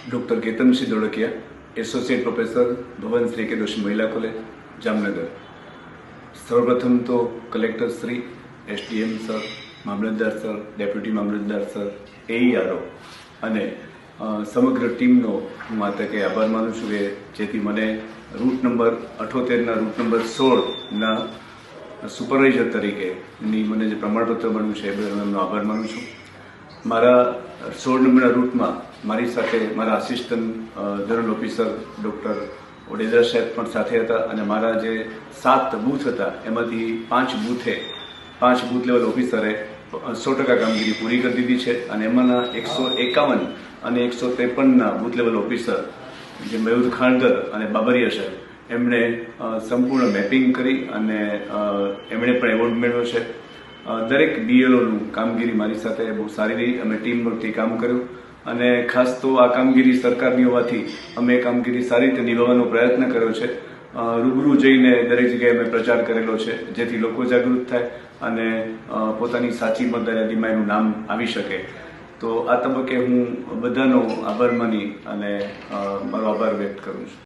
Doctor Ketansinh Dholakia, associate professor ભવન શ્રી એકાદશી મહિલા college, Jamnagar. સર્વપ્રથમ તો કલેક્ટર શ્રી, એસડીએમ સર, મામલતદાર સર, ડેપ્યુટી મામલતદાર સર, એઈઆરઓ અને સમગ્ર ટીમનો હું આ તકે આભાર માનું છું કે જેથી મને રૂટ નંબર 78ના રૂટ નંબર 16ના સુપરવાઇઝર તરીકેની મને જે પ્રમાણપત્ર મળ્યું છે એ બદલ એમનો આભાર માનું છું। મારા 16 નંબરના રૂટમાં મારી સાથે મારા assistant general officer doctor Odedara સાહેબ પણ સાથે હતા અને મારા જે 7 બૂથ હતા એમાંથી 5 બૂથ લેવલ ઓફિસરે 100% કામગીરી પૂરી કરી દીધી છે અને એમાંના 151 અને 153ના બૂથ લેવલ ઓફિસર જે મયુર ખાણગર અને બાબરિયા સાહેબ એમણે સંપૂર્ણ મેપિંગ કરી અને એમણે પણ એવોર્ડ મેળવ્યો છે। દરેક બીએલઓનું કામગીરી મારી સાથે બહુ સારી રહી, અમે ટીમ વર્કથી કામ કર્યું અને ખાસ તો આ કામગીરી સરકારની હોવાથી અમે કામગીરી સારી રીતે નિભાવવાનો પ્રયત્ન કર્યો છે। રૂબરૂ જઈને દરેક જગ્યાએ અમે પ્રચાર કરેલો છે જેથી લોકો જાગૃત થાય અને પોતાની સાચી મતદાર યાદીમાં એનું નામ આવી શકે। તો આ તબક્કે હું બધાનો આભાર માની અને મારો આભાર વ્યક્ત કરું છું।